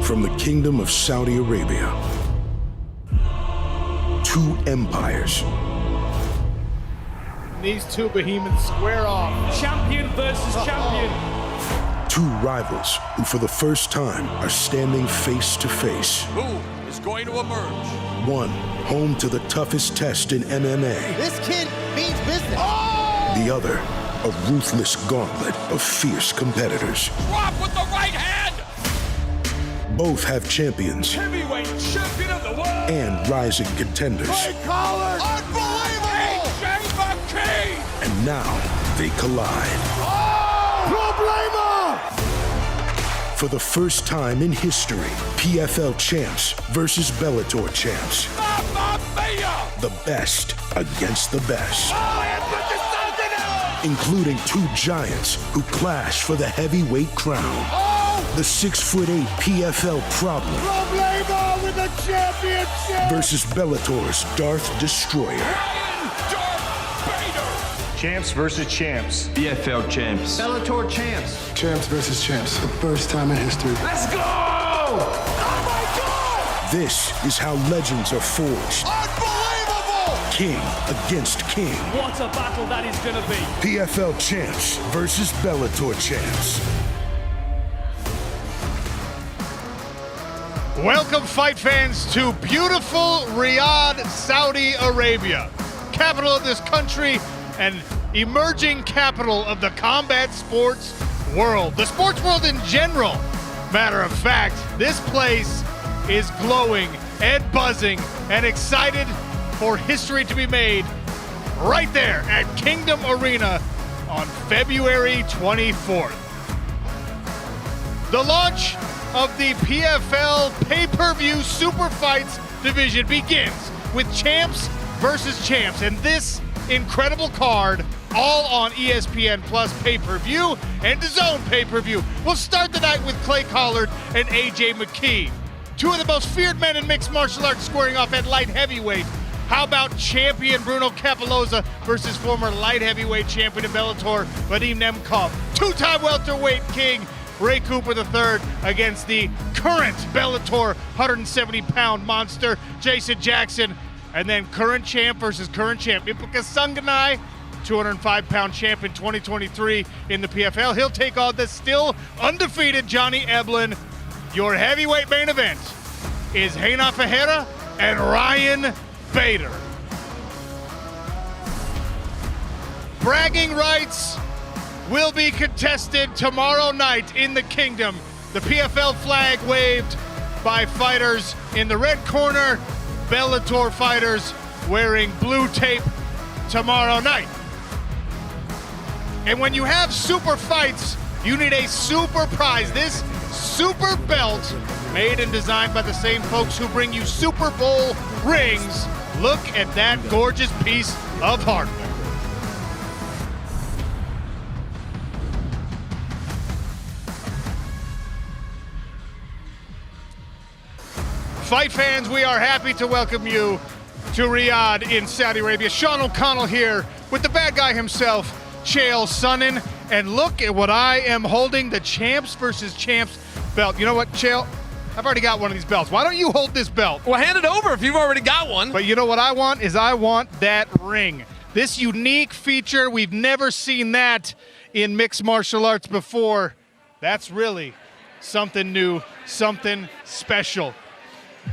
From the Kingdom of Saudi Arabia, two empires. These two behemoths square off. Champion versus champion. Two rivals who for the first time are standing face to face. Who is going to emerge? One home to the toughest test in MMA. This kid means business. The other, a ruthless gauntlet of fierce competitors. Drop with the right hand! Both have champions Heavyweight champion of the world. and rising contenders. Collar! Unbelievable! AJ McKee! And now they collide. Problema! For the first time in history, PFL champs versus Bellator champs. Mamma mia! The best against the best. Oh, and put the something else! Including two giants who clash for the heavyweight crown. Oh! The 6'8" PFL problem Problema with the championship! versus Bellator's Darth Destroyer. Darth Vader! Champs versus champs. PFL champs. Bellator champs. Champs versus champs. The first time in history. Let's go! Oh my God! This is how legends are forged. Unbelievable! King against king. What a battle that is going to be. PFL champs versus Bellator champs. Welcome, fight fans, to beautiful Riyadh, Saudi Arabia, capital of this country and emerging capital of the combat sports world. The sports world in general. Matter of fact, this place is glowing and buzzing and excited for history to be made right there at Kingdom Arena on February 24th. The launch of the PFL pay-per-view super fights division begins with champs versus champs, and this incredible card all on ESPN Plus pay-per-view and DAZN pay-per-view. We'll start the night with Clay Collard and AJ McKee, two of the most feared men in mixed martial arts squaring off at light heavyweight. How about champion Bruno Capoloza versus former light heavyweight champion in Bellator Vadim Nemkov, two-time welterweight king Ray Cooper III against the current Bellator 170-pound monster Jason Jackson, and then current champ versus current champ Ipika Sanganay, 205-pound champ in 2023 in the PFL. He'll take on the still undefeated Johnny Eblen. Your heavyweight main event is Reina Ferreira and Ryan Bader. Bragging rights will be contested tomorrow night in the Kingdom. The PFL flag waved by fighters in the red corner, Bellator fighters wearing blue tape tomorrow night. And when you have super fights, you need a super prize. This super belt, made and designed by the same folks who bring you Super Bowl rings. Look at that gorgeous piece of hardware. Fight fans, we are happy to welcome you to Riyadh in Saudi Arabia. Sean O'Connell here with the bad guy himself, Chael Sonnen. And look at what I am holding, the champs versus champs belt. You know what, Chael? I've already got one of these belts. Why don't you hold this belt? Well, hand it over if you've already got one. But you know what I want is I want that ring. This unique feature, we've never seen that in mixed martial arts before. That's really something new, something special.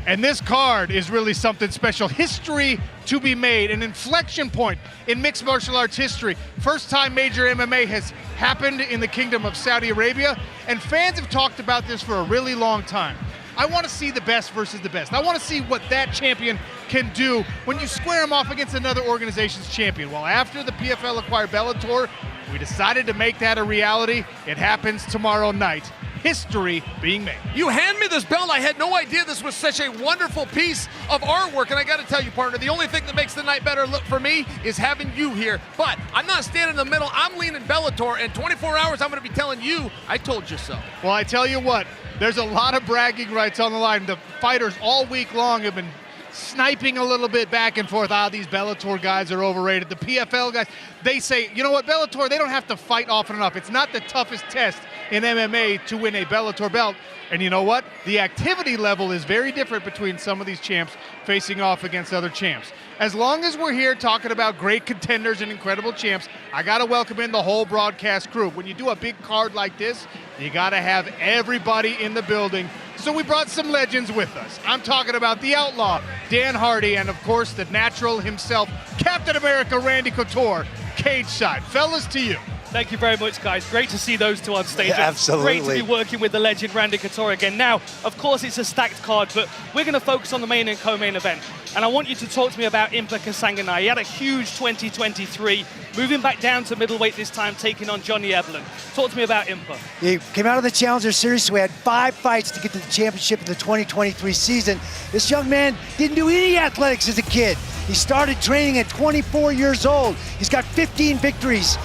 And this card is really something special. History to be made, an inflection point in mixed martial arts history. First time major MMA has happened in the Kingdom of Saudi Arabia, and fans have talked about this for a really long time. I want to see the best versus the best. I want to see what that champion can do when you square him off against another organization's champion. Well, after the PFL acquired Bellator, we decided to make that a reality. It happens tomorrow night. History being made. You hand me this belt, I had no idea this was such a wonderful piece of artwork, and I got to tell you, partner, the only thing that makes the night better look for me is having you here. But I'm not standing in the middle, I'm leaning Bellator, and 24 hours I'm going to be telling you, I told you so. Well, I tell you what, there's a lot of bragging rights on the line. The fighters all week long have been sniping a little bit back and forth. These Bellator guys are overrated. The PFL guys, they say, you know what, Bellator, they don't have to fight often enough. It's not the toughest test in MMA to win a Bellator belt. And you know what? The activity level is very different between some of these champs facing off against other champs. As long as we're here talking about great contenders and incredible champs, I got to welcome in the whole broadcast crew. When you do a big card like this, you got to have everybody in the building. So we brought some legends with us. I'm talking about the Outlaw, Dan Hardy, and of course the natural himself, Captain America, Randy Couture, cage side. Fellas, to you. Thank you very much, guys. Great to see those two on stage. Yeah, absolutely. Great to be working with the legend Randy Couture again. Now, of course, it's a stacked card, but we're going to focus on the main and co-main event. And I want you to talk to me about Impa Kasanganay. He had a huge 2023, moving back down to middleweight this time, taking on Johnny Eblen. Talk to me about Impa. He came out of the Challenger Series, so he had 5 fights to get to the championship in the 2023 season. This young man didn't do any athletics as a kid. He started training at 24 years old. He's got 15 victories.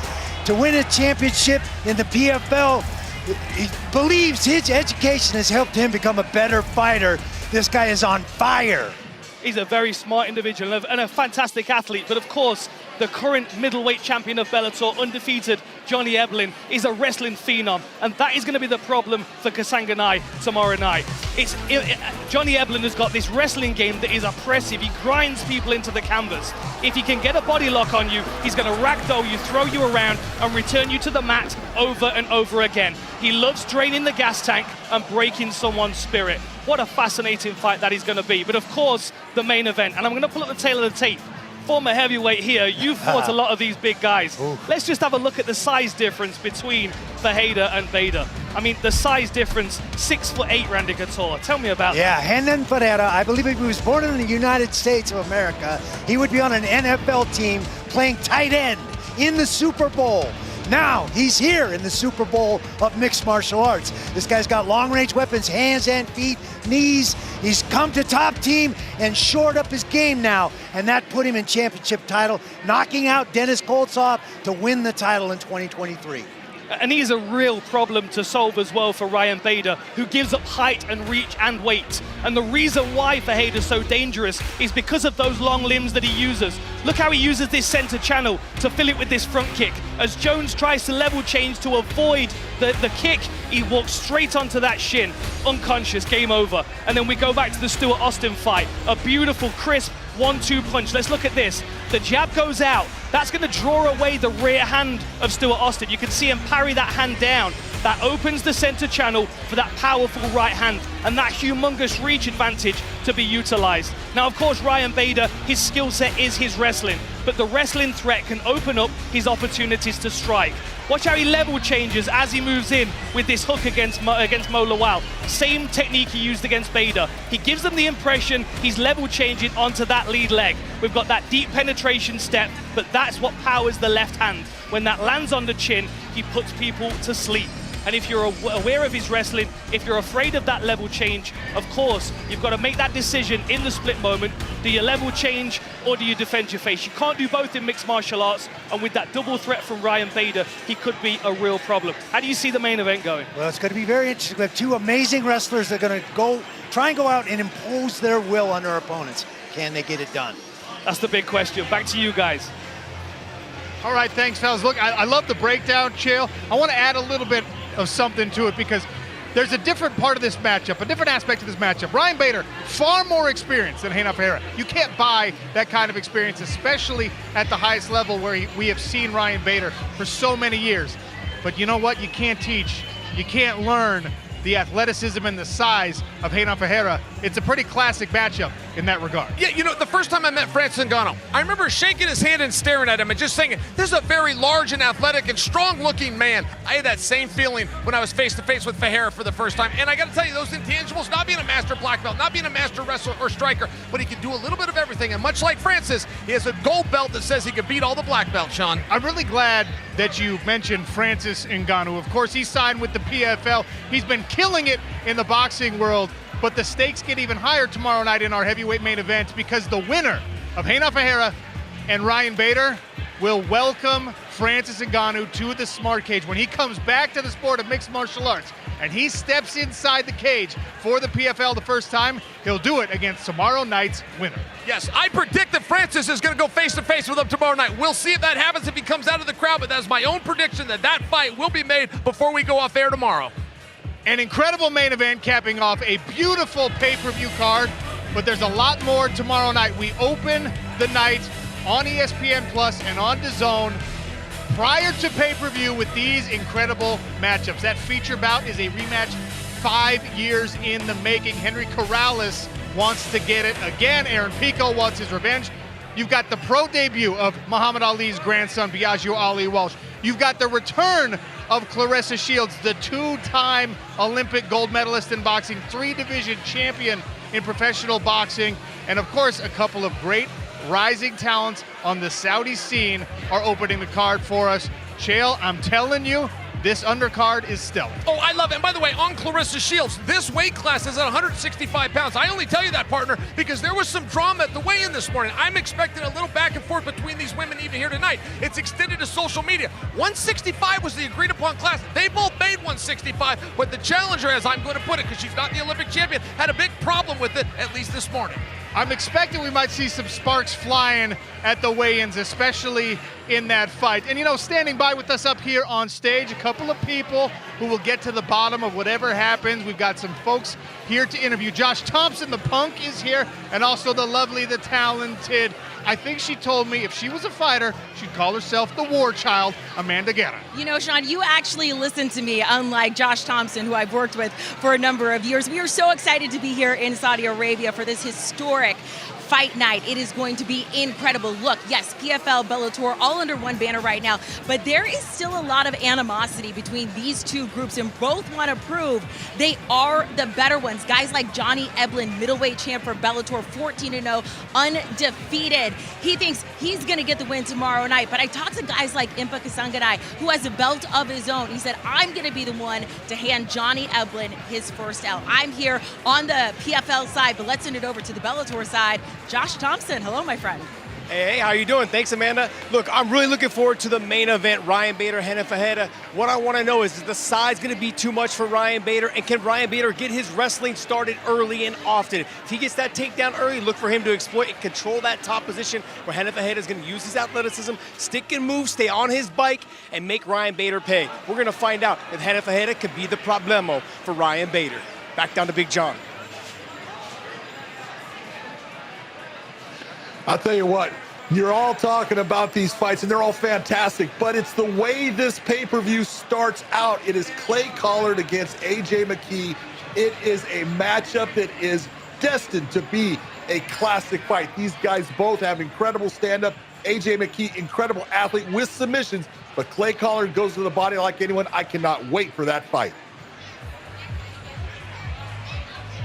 To win a championship in the PFL, he believes his education has helped him become a better fighter. This guy is on fire. He's a very smart individual and a fantastic athlete, but of course, the current middleweight champion of Bellator, undefeated Johnny Eblen, is a wrestling phenom, and that is going to be the problem for Kasanganay tomorrow night. Johnny Eblen has got this wrestling game that is oppressive. He grinds people into the canvas. If he can get a body lock on you, he's going to ragdoll you, throw you around, and return you to the mat over and over again. He loves draining the gas tank and breaking someone's spirit. What a fascinating fight that is going to be. But of course, the main event, and I'm going to pull up the tail of the tape. Former heavyweight here, you've fought a lot of these big guys. Ooh. Let's just have a look at the size difference between Ferreira and Bader. I mean, the size difference, 6'8", Randy Couture. Tell me about that. Yeah, Hernan Ferreira, I believe if he was born in the United States of America, he would be on an NFL team playing tight end in the Super Bowl. Now, he's here in the Super Bowl of mixed martial arts. This guy's got long-range weapons, hands and feet, knees. He's come to top team and shored up his game now, and that put him in championship title, knocking out Dennis Koltsov to win the title in 2023. And he's a real problem to solve as well for Ryan Bader, who gives up height and reach and weight. And the reason why Ferreira's so dangerous is because of those long limbs that he uses. Look how he uses this center channel to fill it with this front kick. As Jones tries to level change to avoid the kick, he walks straight onto that shin. Unconscious, game over. And then we go back to the Stuart Austin fight. A beautiful, crisp 1-2 punch. Let's look at this. The jab goes out. That's going to draw away the rear hand of Stuart Austin. You can see him parry that hand down. That opens the center channel for that powerful right hand and that humongous reach advantage to be utilized. Now, of course, Ryan Bader, his skill set is his wrestling, but the wrestling threat can open up his opportunities to strike. Watch how he level changes as he moves in with this hook against Mo Lawal. Same technique he used against Bader. He gives them the impression he's level changing onto that lead leg. We've got that deep penetration step, but that's what powers the left hand. When that lands on the chin, he puts people to sleep. And if you're aware of his wrestling, if you're afraid of that level change, of course, you've got to make that decision in the split moment. Do you level change or do you defend your face? You can't do both in mixed martial arts, and with that double threat from Ryan Bader, he could be a real problem. How do you see the main event going? Well, it's going to be very interesting. We have two amazing wrestlers that are going to try and go out and impose their will on their opponents. Can they get it done? That's the big question. Back to you guys. All right, thanks, fellas. Look, I love the breakdown, Chael. I want to add a little bit of something to it because there's a different part of this matchup, a different aspect of this matchup. Ryan Bader, far more experience than Renan Ferreira. You can't buy that kind of experience, especially at the highest level where we have seen Ryan Bader for so many years. But you know what? You can't teach, you can't learn the athleticism and the size of Renan Ferreira. It's a pretty classic matchup in that regard. Yeah, you know, the first time I met Francis Ngannou, I remember shaking his hand and staring at him and just saying, this is a very large and athletic and strong-looking man. I had that same feeling when I was face-to-face with Ferreira for the first time. And I got to tell you, those intangibles, not being a master black belt, not being a master wrestler or striker, but he can do a little bit of everything. And much like Francis, he has a gold belt that says he can beat all the black belts, Sean. I'm really glad that you mentioned Francis Ngannou. Of course, he signed with the PFL. He's been killing it in the boxing world. But the stakes get even higher tomorrow night in our heavyweight main event because the winner of Renan Ferreira and Ryan Bader will welcome Francis Ngannou to the Smart Cage. When he comes back to the sport of mixed martial arts, and he steps inside the cage for the PFL the first time, he'll do it against tomorrow night's winner. Yes, I predict that Francis is going to go face-to-face with him tomorrow night. We'll see if that happens if he comes out of the crowd, but that's my own prediction that that fight will be made before we go off air tomorrow. An incredible main event capping off a beautiful pay-per-view card, but there's a lot more tomorrow night. We open the night on ESPN Plus and on DAZN prior to pay-per-view with these incredible matchups. That feature bout is a rematch 5 years in the making. Henry Corrales wants to get it again. Aaron Pico wants his revenge. You've got the pro debut of Muhammad Ali's grandson, Biagio Ali Walsh. You've got the return of Claressa Shields, the two-time Olympic gold medalist in boxing, 3-division champion in professional boxing, and of course, a couple of great rising talents on the Saudi scene are opening the card for us. Chael, I'm telling you, this undercard is stellar. Oh, I love it. And by the way, on Claressa Shields, this weight class is at 165 pounds. I only tell you that, partner, because there was some drama at the weigh-in this morning. I'm expecting a little back and forth between these women even here tonight. It's extended to social media. 165 was the agreed-upon class. They both made 165, but the challenger, as I'm going to put it, because she's not the Olympic champion, had a big problem with it, at least this morning. I'm expecting we might see some sparks flying at the weigh-ins, especially in that fight. And, you know, standing by with us up here on stage, a couple of people who will get to the bottom of whatever happens. We've got some folks here to interview. Josh Thompson, the punk, is here, and also the lovely, the talented, I think she told me if she was a fighter, she'd call herself the war child, Amanda Guerra. You know, Sean, you actually listen to me, unlike Josh Thompson, who I've worked with for a number of years. We are so excited to be here in Saudi Arabia for this historic fight night. It is going to be incredible. Look, yes, PFL, Bellator, all under one banner right now, but there is still a lot of animosity between these two groups, and both want to prove they are the better ones. Guys like Johnny Eblen, middleweight champ for Bellator, 14-0, undefeated. He thinks he's going to get the win tomorrow night, but I talked to guys like Impa Kasanganay, who has a belt of his own. He said, I'm going to be the one to hand Johnny Eblen his first L. I'm here on the PFL side, but let's send it over to the Bellator side. Josh Thompson, hello, my friend. Hey, how you doing? Thanks, Amanda. Look, I'm really looking forward to the main event, Ryan Bader, Renan Ferreira. What I want to know is the size going to be too much for Ryan Bader, and can Ryan Bader get his wrestling started early and often? If he gets that takedown early, look for him to exploit and control that top position where Renan Ferreira is going to use his athleticism, stick and move, stay on his bike, and make Ryan Bader pay. We're going to find out if Renan Ferreira could be the problemo for Ryan Bader. Back down to Big John. I'll tell you what, you're all talking about these fights, and they're all fantastic, but it's the way this pay-per-view starts out. It is Clay Collard against A.J. McKee. It is a matchup that is destined to be a classic fight. These guys both have incredible stand-up. A.J. McKee, incredible athlete with submissions, but Clay Collard goes to the body like anyone. I cannot wait for that fight.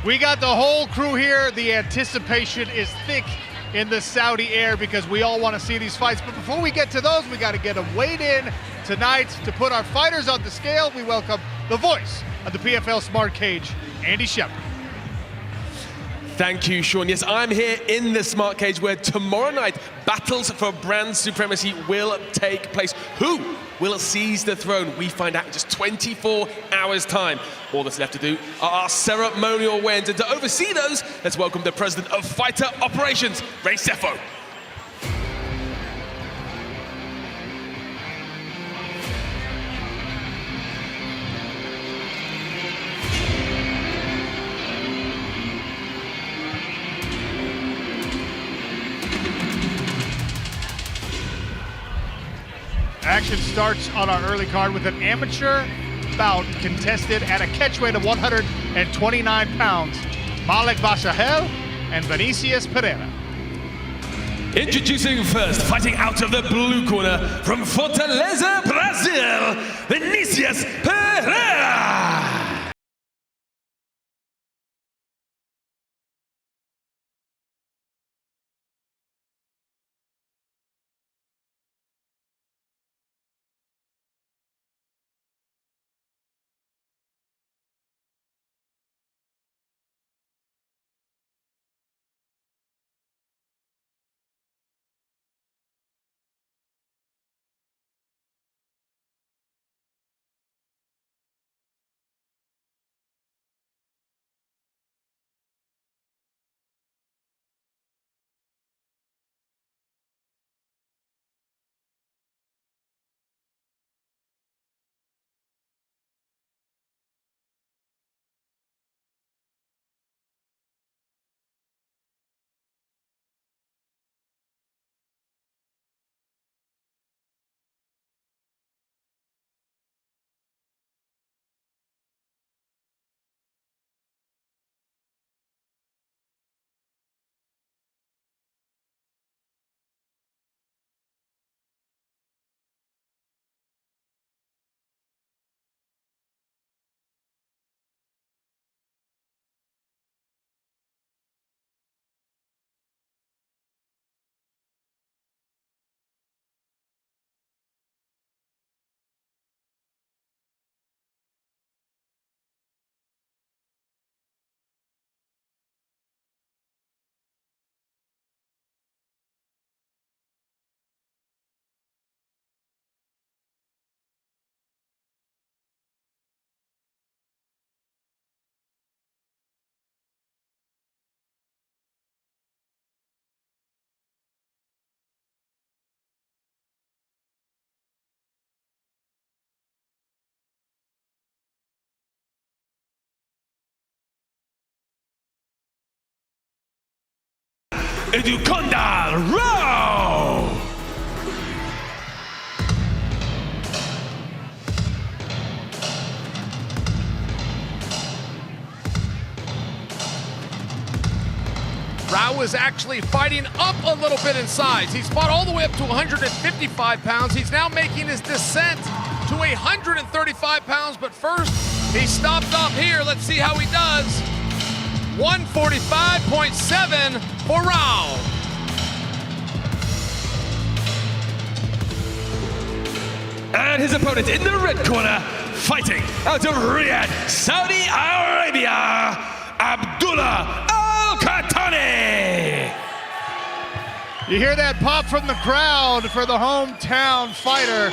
We got the whole crew here. The anticipation is thick in the Saudi air because we all want to see these fights. But before we get to those, we got to get them weighed in tonight to put our fighters on the scale. We welcome the voice of the PFL Smart Cage, Andy Shepard. Thank you, Sean. Yes, I'm here in the Smart Cage where tomorrow night battles for brand supremacy will take place. Who will seize the throne? We find out in just 24 hours' time. All that's left to do are our ceremonial wins. And to oversee those, let's welcome the president of Fighter Operations, Ray Sefo. Action starts on our early card with an amateur bout contested at a catchweight of 129 pounds. Malek Basahel and Vinicius Pereira. Introducing first, fighting out of the blue corner from Fortaleza, Brazil, Vinicius Pereira. Educonda Rao. Rao is actually fighting up a little bit in size. He's fought all the way up to 155 pounds. He's now making his descent to 135 pounds, but first, he stopped off here. Let's see how he does. 145.7 for Rao. And his opponent in the red corner, fighting out of Riyadh, Saudi Arabia, Abdullah Al-Qatani. You hear that pop from the crowd for the hometown fighter.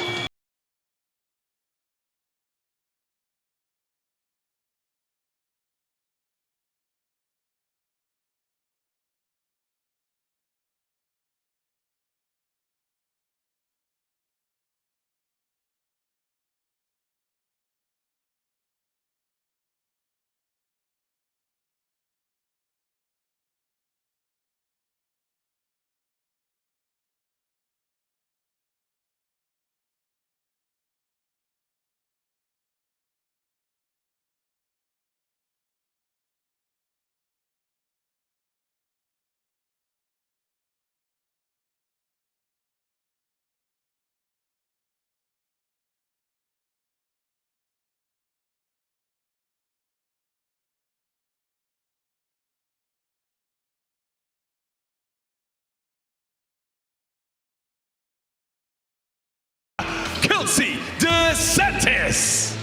Kelsey DeSantis.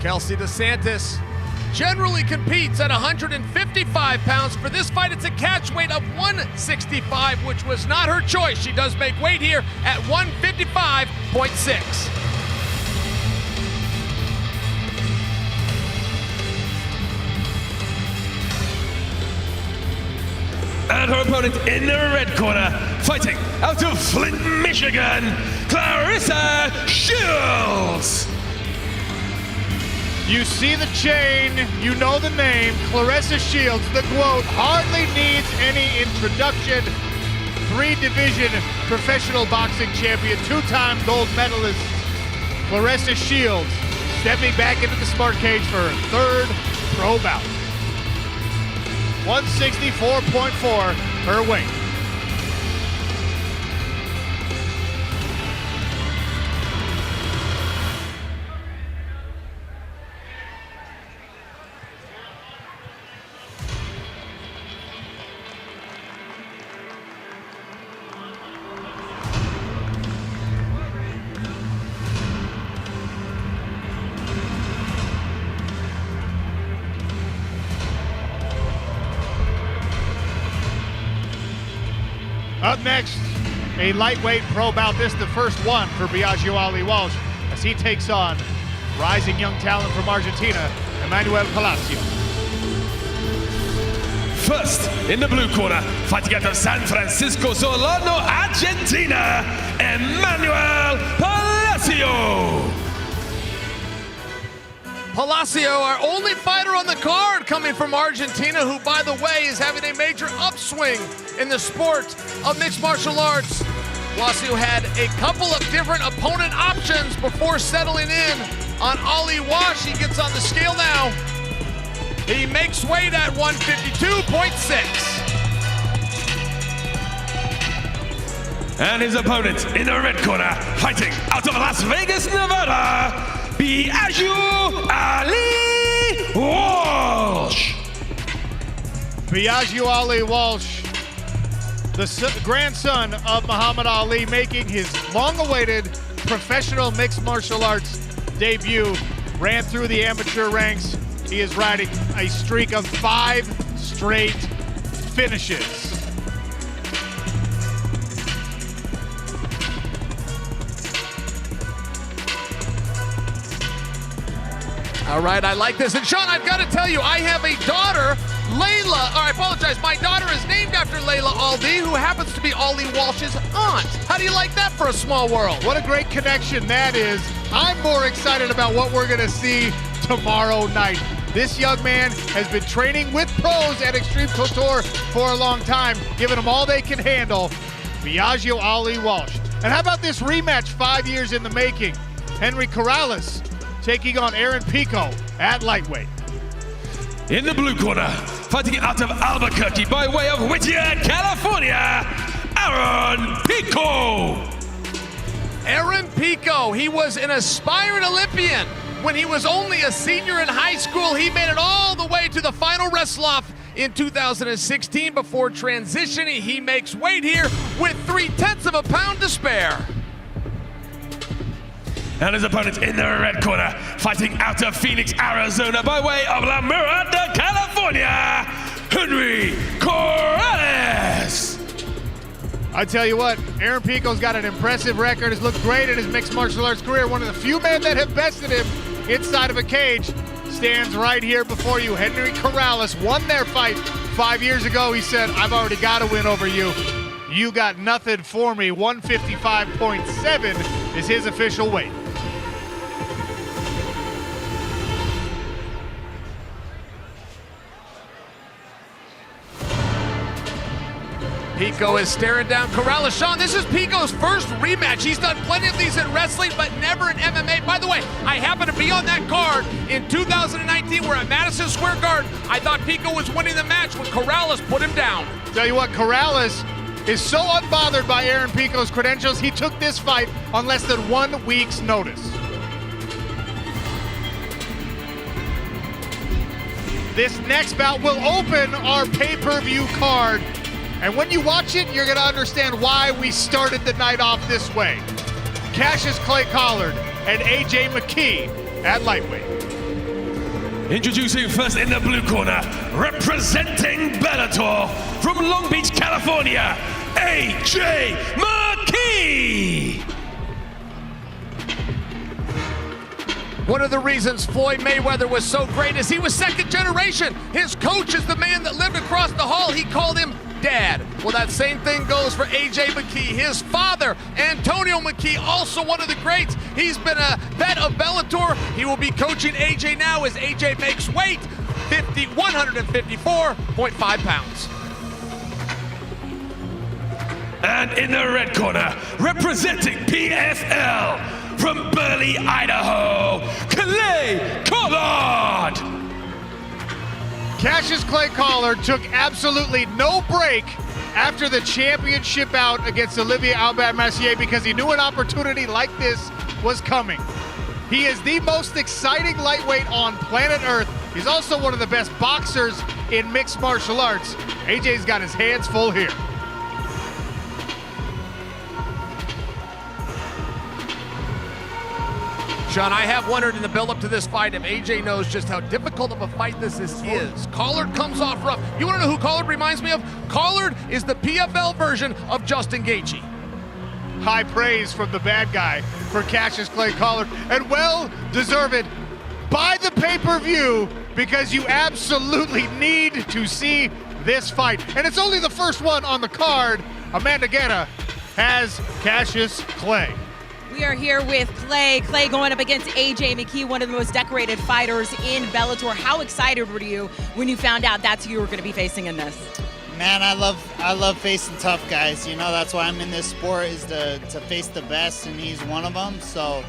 Kelsey DeSantis generally competes at 155 pounds. For this fight, it's a catch weight of 165, which was not her choice. She does make weight here at 155.6. And her opponent in the red corner, fighting out of Flint, Michigan, Clarissa Shields. You see the chain, you know the name, Clarissa Shields, the GOAT, hardly needs any introduction. 3-division professional boxing champion, 2-time gold medalist, Clarissa Shields, stepping back into the smart cage for her 3rd pro bout. 164.4 her weight. Up next, a lightweight pro bout. This is the first one for Biagio Ali Walsh as he takes on rising young talent from Argentina, Emmanuel Palacio. First, in the blue corner, fighting out of San Francisco, Solano, Argentina, Emmanuel Palacio. Palacio, our only fighter on the card, coming from Argentina, who, by the way, is having a major upswing in the sport of mixed martial arts. Palacio had a couple of different opponent options before settling in on Ali Walsh. He gets on the scale now. He makes weight at 152.6. And his opponent in the red corner, fighting out of Las Vegas, Nevada, Biagio Ali Walsh. Biagio Ali Walsh, the grandson of Muhammad Ali, making his long-awaited professional mixed martial arts debut. Ran through the amateur ranks. He is riding a streak of 5 straight finishes. All right, I like this. And Sean, I've got to tell you, I have a daughter, Layla, or I apologize, my daughter is named after Layla Aldi, who happens to be Ali Walsh's aunt. How do you like that for a small world? What a great connection that is. I'm more excited about what we're going to see tomorrow night. This young man has been training with pros at Extreme Couture for a long time, giving them all they can handle. Biagio Ali Walsh. And how about this rematch 5 years in the making? Henry Corrales taking on Aaron Pico at lightweight. In the blue corner, fighting out of Albuquerque by way of Whittier, California, Aaron Pico. Aaron Pico, he was an aspiring Olympian. When he was only a senior in high school, he made it all the way to the final wrestle-off in 2016. Before transitioning, he makes weight here with 3/10 of a pound to spare. And his opponent in the red corner, fighting out of Phoenix, Arizona by way of La Miranda, California, Henry Corrales. I tell you what, Aaron Pico's got an impressive record, has looked great in his mixed martial arts career. One of the few men that have bested him inside of a cage stands right here before you. Henry Corrales won their fight 5 years ago. He said, I've already got a win over you. You got nothing for me. 155.7 is his official weight. Pico is staring down Corrales. Sean, this is Pico's first rematch. He's done plenty of these in wrestling, but never in MMA. By the way, I happened to be on that card in 2019. We're at Madison Square Garden. I thought Pico was winning the match when Corrales put him down. Tell you what, Corrales is so unbothered by Aaron Pico's credentials, he took this fight on less than 1 week's notice. This next bout will open our pay-per-view card. And when you watch it, you're going to understand why we started the night off this way. Cassius Clay Collard and AJ McKee at lightweight. Introducing first in the blue corner, representing Bellator from Long Beach, California, AJ McKee. One of the reasons Floyd Mayweather was so great is he was second generation. His coach is the man that lived across the hall. He called him Dad. Well, that same thing goes for AJ McKee. His father, Antonio McKee, also one of the greats. He's been a vet of Bellator. He will be coaching AJ now as AJ makes weight, 154.5 pounds. And in the red corner, representing PFL from Burley, Idaho, Clay Collard. Cassius Clay Collard took absolutely no break after the championship bout against Olivier Albert-Massier because he knew an opportunity like this was coming. He is the most exciting lightweight on planet Earth. He's also one of the best boxers in mixed martial arts. AJ's got his hands full here. Sean, I have wondered in the build-up to this fight if AJ knows just how difficult of a fight this is. Collard comes off rough. You want to know who Collard reminds me of? Collard is the PFL version of Justin Gaethje. High praise from the bad guy for Cassius Clay Collard, and well deserved. Buy the pay-per-view because you absolutely need to see this fight. And it's only the first one on the card. Amanda Guerra has Cassius Clay. We are here with Clay. Clay going up against AJ McKee, one of the most decorated fighters in Bellator. How excited were you when you found out that's who you were going to be facing in this? Man, I love facing tough guys. You know, that's why I'm in this sport, is to face the best, and he's one of them. So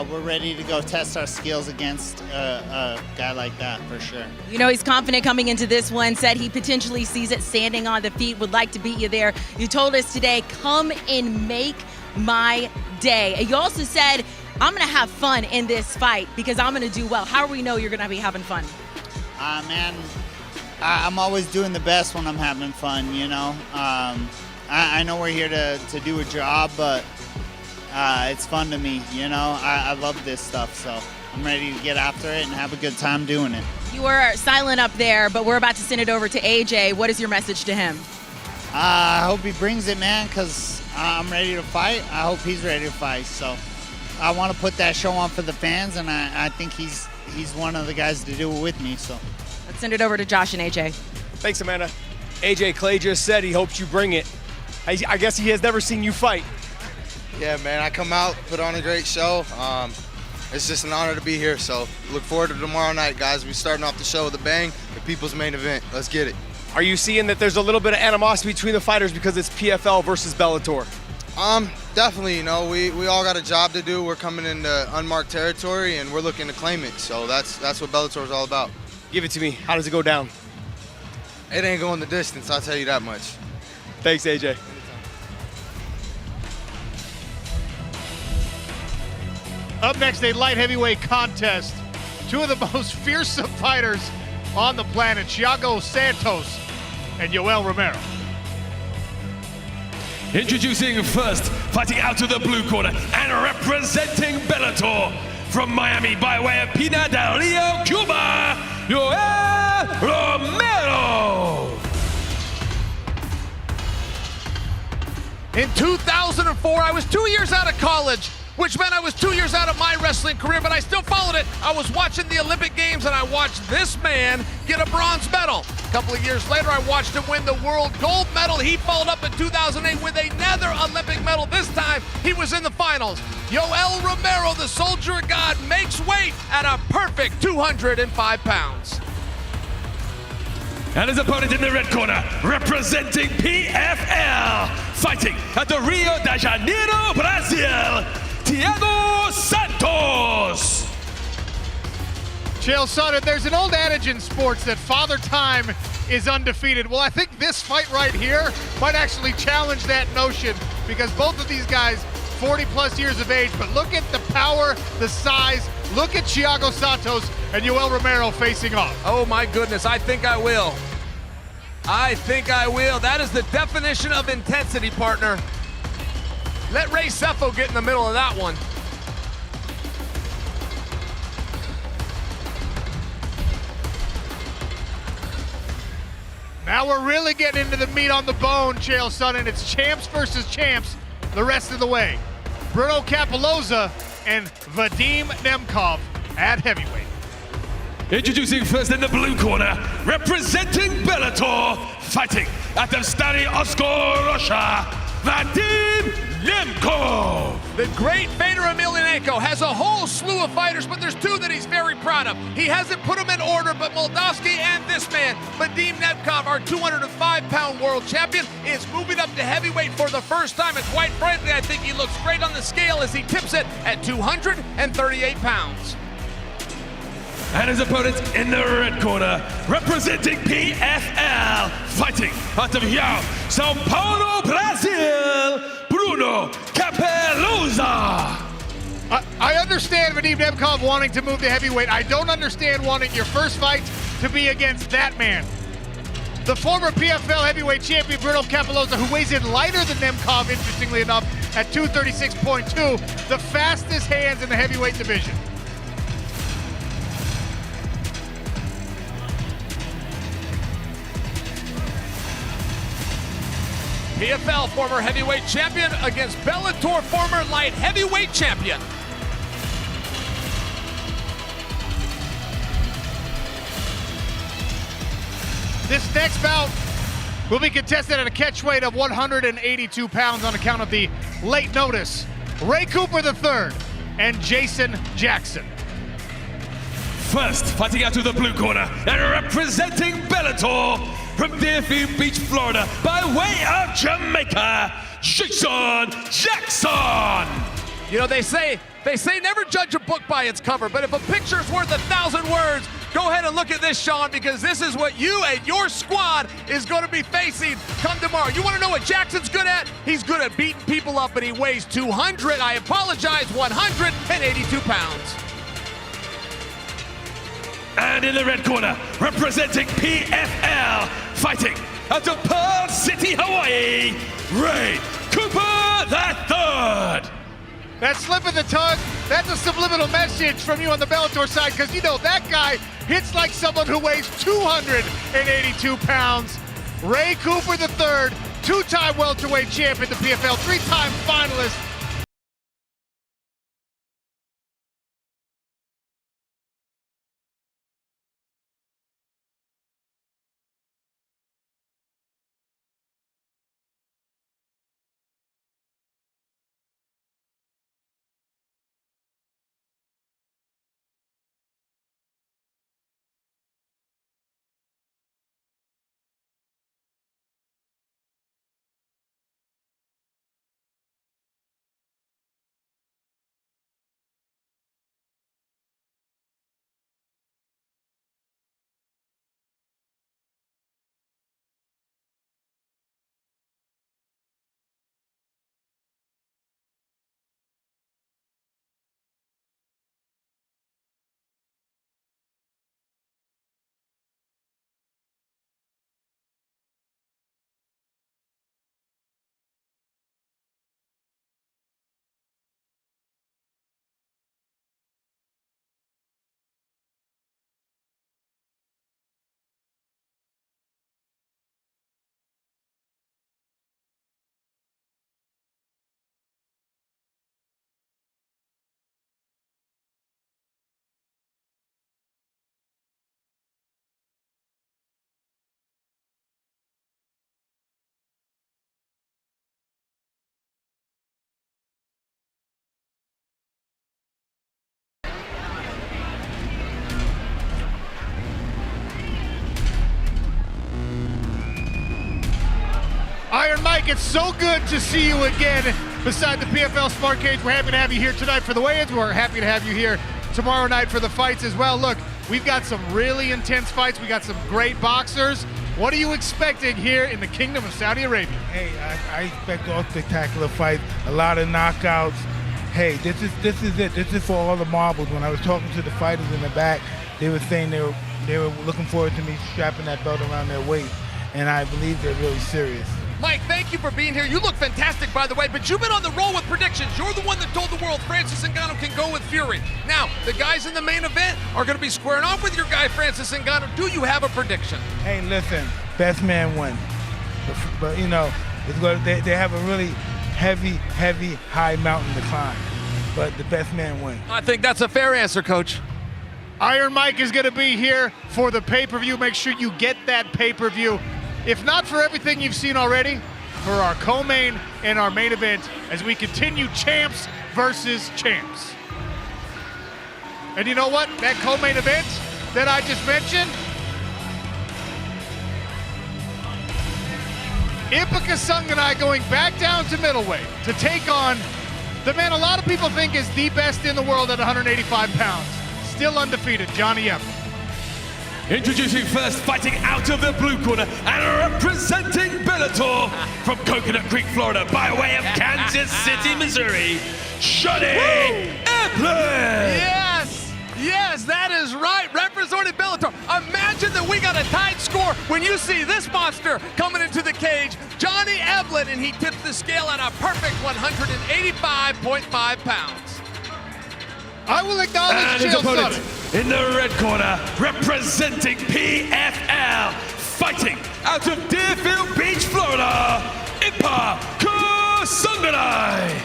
we're ready to go test our skills against a guy like that for sure. You know, he's confident coming into this one, said he potentially sees it standing on the feet, would like to beat you there. You told us today, come and make my day. You also said, I'm going to have fun in this fight because I'm going to do well. How do we know you're going to be having fun? Man, I'm always doing the best when I'm having fun, you know. I know we're here to do a job, but it's fun to me, you know. I love this stuff, so I'm ready to get after it and have a good time doing it. You were silent up there, but we're about to send it over to AJ. What is your message to him? I hope he brings it, man, because I'm ready to fight. I hope he's ready to fight. So I want to put that show on for the fans, and I think he's one of the guys to do it with me. So let's send it over to Josh and AJ. Thanks, Amanda. AJ, Clay just said he hopes you bring it. I guess he has never seen you fight. Yeah, man, I come out, put on a great show. It's just an honor to be here, so look forward to tomorrow night, guys. We're starting off the show with a bang, the people's main event. Let's get it. Are you seeing that there's a little bit of animosity between the fighters because it's PFL versus Bellator? Definitely, you know, we all got a job to do. We're coming into unmarked territory, and we're looking to claim it, so that's what Bellator is all about. Give it to me. How does it go down? It ain't going the distance, I'll tell you that much. Thanks, AJ. Up next, a light heavyweight contest. Two of the most fearsome fighters on the planet, Thiago Santos and Yoel Romero. Introducing first, fighting out to the blue corner and representing Bellator from Miami by way of Pina del Rio, Cuba, Yoel Romero. In 2004, I was 2 years out of college, which meant I was 2 years out of my wrestling career, but I still followed it. I was watching the Olympic Games, and I watched this man get a bronze medal. A couple of years later, I watched him win the world gold medal. He followed up in 2008 with another Olympic medal. This time, he was in the finals. Yoel Romero, the soldier of God, makes weight at a perfect 205 pounds. And his opponent in the red corner, representing PFL, fighting at the Rio de Janeiro, Brazil, Thiago Santos. Chael Sonnen, there's an old adage in sports that Father Time is undefeated. Well, I think this fight right here might actually challenge that notion, because both of these guys, 40 plus years of age, but look at the power, the size. Look at Thiago Santos and Yoel Romero facing off. Oh my goodness, I think I will. I think I will. That is the definition of intensity, partner. Let Ray Cepho get in the middle of that one. Now we're really getting into the meat on the bone, Chael Sonnen. It's champs versus champs the rest of the way. Bruno Capoloza and Vadim Nemkov at heavyweight. Introducing first in the blue corner, representing Bellator, fighting at the Stary Oskar, Russia, Vadim Nemkov. The great Fedor Emelianenko has a whole slew of fighters, but there's two that he's very proud of. He hasn't put them in order, but Moldavsky and this man, Vadim Nemkov, our 205-pound world champion, is moving up to heavyweight for the first time, and quite frankly, I think he looks great on the scale as he tips it at 238 pounds. And his opponent in the red corner, representing PFL, fighting out of Rio, Sao Paulo, Brazil, Bruno Capoloza. I understand Vadim Nemkov wanting to move to heavyweight. I don't understand wanting your first fight to be against that man. The former PFL heavyweight champion Bruno Capoloza, who weighs in lighter than Nemkov, interestingly enough, at 236.2, the fastest hands in the heavyweight division. PFL former heavyweight champion against Bellator former light heavyweight champion. This next bout will be contested at a catch weight of 182 pounds on account of the late notice. Ray Cooper III and Jason Jackson. First, fighting out to the blue corner and representing Bellator from Deerfield Beach, Florida, by way of Jamaica, Jason Jackson. You know, they say never judge a book by its cover, but if a picture is worth 1,000 words, go ahead and look at this, Sean, because this is what you and your squad is going to be facing come tomorrow. You want to know what Jackson's good at? He's good at beating people up, and he weighs 182 pounds. And in the red corner, representing PFL, fighting out of Pearl City, Hawaii, Ray Cooper III. That slip of the tongue, that's a subliminal message from you on the Bellator side, because you know that guy hits like someone who weighs 282 pounds. Ray Cooper III, two-time welterweight champion, the PFL, three-time finalist, Iron Mike, it's so good to see you again beside the PFL Smart Cage. We're happy to have you here tonight for the weigh-ins. We're happy to have you here tomorrow night for the fights as well. Look, we've got some really intense fights. We got some great boxers. What are you expecting here in the Kingdom of Saudi Arabia? Hey, I expect all spectacular fights, a lot of knockouts. Hey, this is it. This is for all the marbles. When I was talking to the fighters in the back, they were saying they were looking forward to me strapping that belt around their waist, and I believe they're really serious. Mike, thank you for being here. You look fantastic, by the way, but you've been on the roll with predictions. You're the one that told the world Francis Ngannou can go with Fury. Now, the guys in the main event are going to be squaring off with your guy, Francis Ngannou. Do you have a prediction? Hey, listen, best man win. But you know, they have a really heavy, high mountain to climb. But the best man win. I think that's a fair answer, Coach. Iron Mike is going to be here for the pay-per-view. Make sure you get that pay-per-view. If not for everything you've seen already, for our co-main and our main event as we continue champs versus champs. And you know what? That co-main event that I just mentioned, Ipika Sanganai going back down to middleweight to take on the man a lot of people think is the best in the world at 185 pounds. Still undefeated, Johnny Epps. Introducing first, fighting out of the blue corner and representing Bellator from Coconut Creek, Florida, by way of Kansas City, Missouri, Johnny Epps. Yes, that is right. Representing Bellator. Imagine that we got a tied score when you see this monster coming into the cage, Johnny Eblin, and he tipped the scale at a perfect 185.5 pounds. I will acknowledge and his opponent in the red corner, representing PFL, fighting out of Deerfield Beach, Florida, Ipika Sanganai.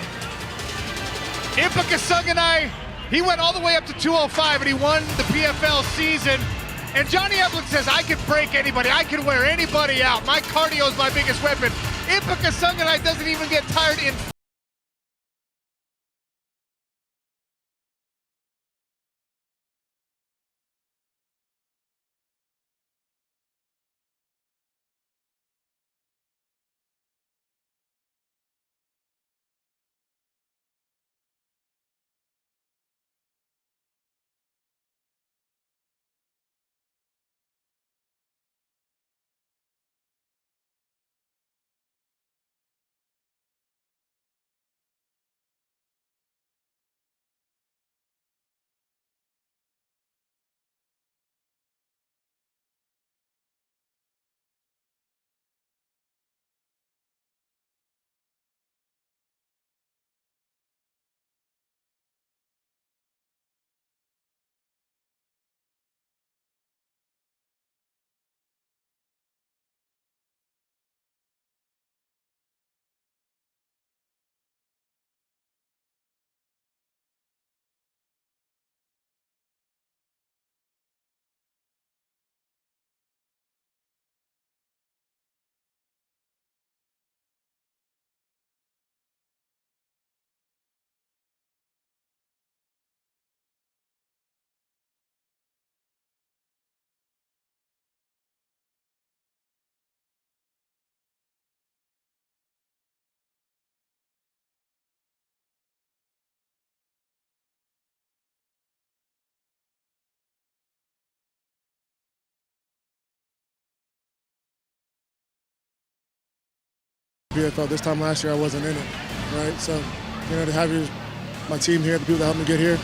Ipika Sanganai, he went all the way up to 205 and he won the PFL season. And Johnny Eblin says, I can break anybody, I can wear anybody out. My cardio is my biggest weapon. Ipika Sanganai doesn't even get tired in PFL this time last year I wasn't in it, right? So, you know, to have my team here, the people that helped me get here,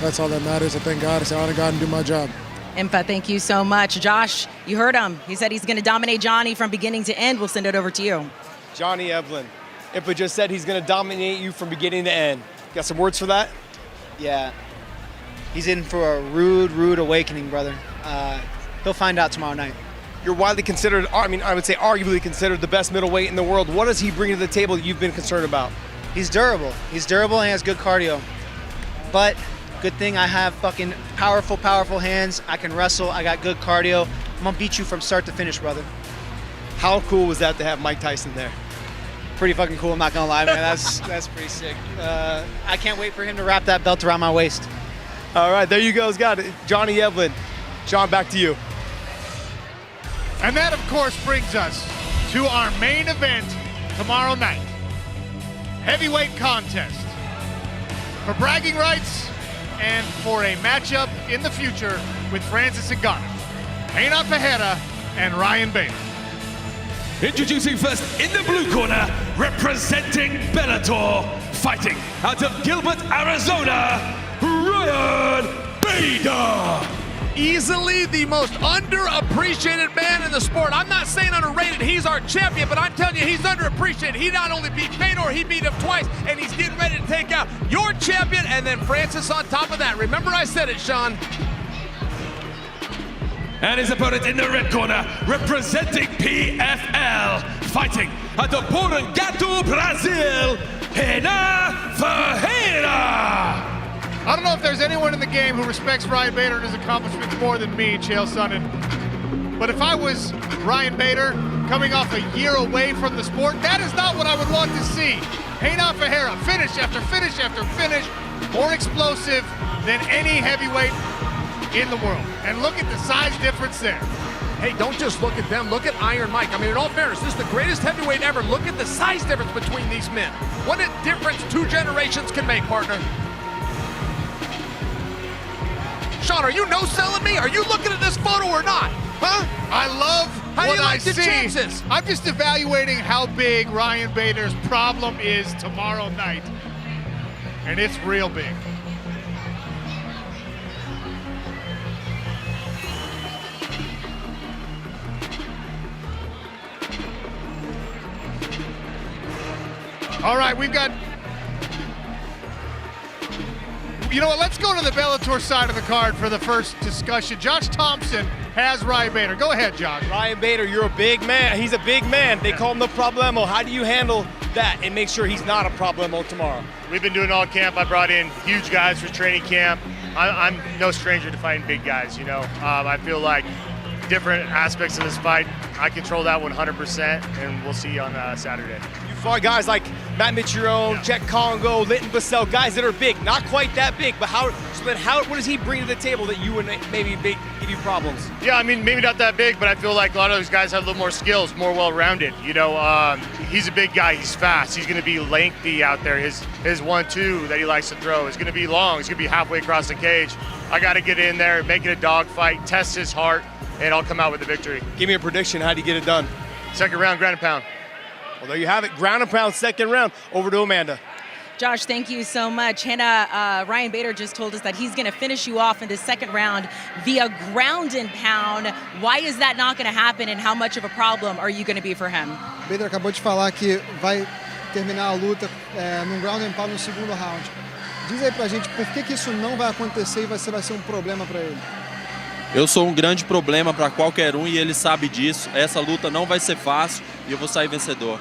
that's all that matters. I thank God. I say, I honor God and do my job. Impa, thank you so much. Josh, you heard him. He said he's going to dominate Johnny from beginning to end. We'll send it over to you. Johnny Eblin. Impa just said he's going to dominate you from beginning to end. Got some words for that? Yeah. He's in for a rude awakening, brother. He'll find out tomorrow night. You're widely considered, I mean, I would say arguably considered the best middleweight in the world. What does he bring to the table that you've been concerned about? He's durable. He's durable and he has good cardio. But good thing I have fucking powerful hands. I can wrestle. I got good cardio. I'm gonna beat you from start to finish, brother. How cool was that to have Mike Tyson there? Pretty fucking cool, I'm not gonna lie, man. That's pretty sick. I can't wait for him to wrap that belt around my waist. All right, there you go. Got it. Johnny Eblin. John, back to you. And that, of course, brings us to our main event tomorrow night. Heavyweight contest for bragging rights and for a matchup in the future with Francis Ngannou, Reina Ferreira, and Ryan Bader. Introducing first in the blue corner, representing Bellator, fighting out of Gilbert, Arizona, Ryan Bader. Easily the most underappreciated man in the sport. I'm not saying underrated, he's our champion, but I'm telling you, he's underappreciated. He not only beat Fedor, he beat him twice, and he's getting ready to take out your champion, and then Francis on top of that. Remember I said it, Sean. And his opponent in the red corner, representing PFL, fighting out of Portugal, Brazil, Reina Ferreira. I don't know if there's anyone in the game who respects Ryan Bader and his accomplishments more than me, Chael Sonnen. But if I was Ryan Bader, coming off a year away from the sport, that is not what I would want to see. Reina Ferreira, finish after finish after finish, more explosive than any heavyweight in the world. And look at the size difference there. Hey, don't just look at them, look at Iron Mike. I mean, in all fairness, this is the greatest heavyweight ever. Look at the size difference between these men. What a difference 2 generations can make, partner. Sean, are you no-selling me? Are you looking at this photo or not? Huh? I love how what do you like I the see. chances? I'm just evaluating how big Ryan Bader's problem is tomorrow night. And it's real big. All right, we've got... You know what, let's go to the Bellator side of the card for the first discussion. Josh Thompson has Ryan Bader. Go ahead, Josh. Ryan Bader, you're a big man. He's a big man. They call him the problemo. How do you handle that and make sure he's not a problemo tomorrow? We've been doing all camp. I brought in huge guys for training camp. I'm no stranger to fighting big guys, you know. I feel like different aspects of this fight, I control that 100%, and we'll see you on Saturday. You fought guys like Matt Mitrione, Jet Congo, Linton Vassell, guys that are big, not quite that big, but what does he bring to the table that you would maybe give you problems? Yeah, I mean, maybe not that big, but I feel like a lot of those guys have a little more skills, more well-rounded. You know, he's a big guy, he's fast, he's gonna be lengthy out there. His 1-2 that he likes to throw is gonna be long, he's gonna be halfway across the cage. I gotta get in there, make it a dogfight, test his heart, and I'll come out with the victory. Give me a prediction, how do you get it done? Second round, ground and pound. Well, there you have it, ground and pound, second round. Over to Amanda. Josh, thank you so much. Hannah, Ryan Bader just told us that he's going to finish you off in the second round via ground and pound. Why is that not going to happen, and how much of a problem are you going to be for him? Bader acabou de falar que vai terminar a luta num ground and pound no segundo round. Diz aí pra gente por que isso não vai acontecer e vai ser um problema para ele. Eu sou grande problema para qualquer e ele sabe disso. Essa luta não vai ser fácil e eu vou sair vencedor.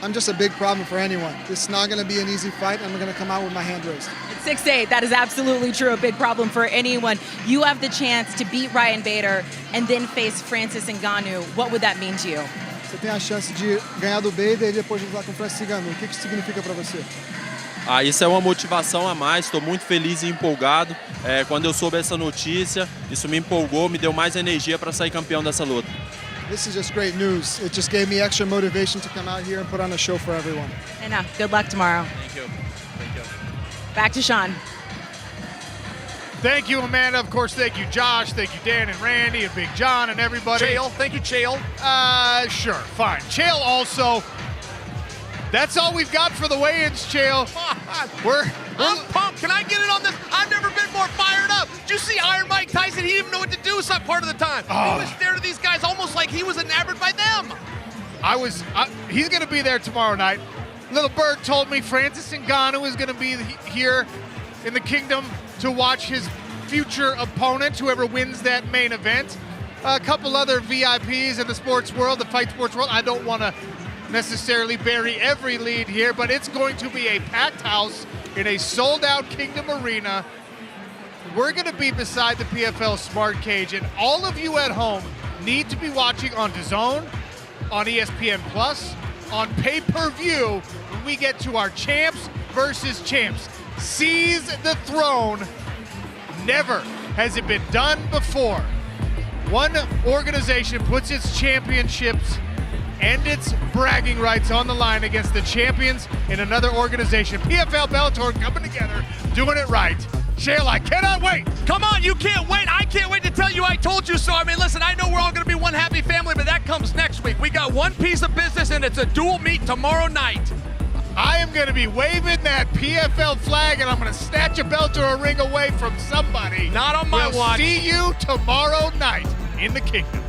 I'm just a big problem for anyone. This is not going to be an easy fight, and I'm going to come out with my hand raised. At 6'8", that is absolutely true. A big problem for anyone. You have the chance to beat Ryan Bader and then face Francis Ngannou. What would that mean to you? Você tem a chance de ganhar do Bader e depois lutar com Francis Ngannou. O que isso significa para você? Isso é uma motivação a mais, estou muito feliz e empolgado. Quando eu soube essa notícia, isso me empolgou, me deu mais energia para sair campeão dessa luta. This is just great news. It just gave me extra motivation to come out here and put on a show for everyone. And good luck tomorrow. Thank you. Thank you. Back to Sean. Thank you, Amanda. Of course, thank you, Josh. Thank you, Dan and Randy and Big John and everybody. Chael, thank you, Chael. Sure, fine. Chael also. That's all we've got for the weigh-ins, Chael. I'm pumped. Can I get it on this? I've never been more fired up. Did you see Iron Mike Tyson? He didn't even know what to do some part of the time. Oh. He was staring at these guys almost like he was enamored by them. He's going to be there tomorrow night. Little Bird told me Francis Ngannou is going to be here in the kingdom to watch his future opponent, whoever wins that main event. A couple other VIPs in the sports world, the fight sports world. I don't want to necessarily bury every lead here, but it's going to be a packed house in a sold-out Kingdom Arena. We're going to be beside the PFL Smart Cage, and all of you at home need to be watching on DAZN, on ESPN Plus, on pay-per-view when we get to our champs versus champs. Seize the throne. Never has it been done before. One organization puts its championships and its bragging rights on the line against the champions in another organization. PFL, Bellator coming together, doing it right. Shale, I cannot wait. Come on, you can't wait. I can't wait to tell you I told you so. I mean, listen, I know we're all going to be one happy family, but that comes next week. We got one piece of business, and it's a dual meet tomorrow night. I am going to be waving that PFL flag, and I'm going to snatch a belt or a ring away from somebody. Not on my watch. See you tomorrow night in the Kingdom.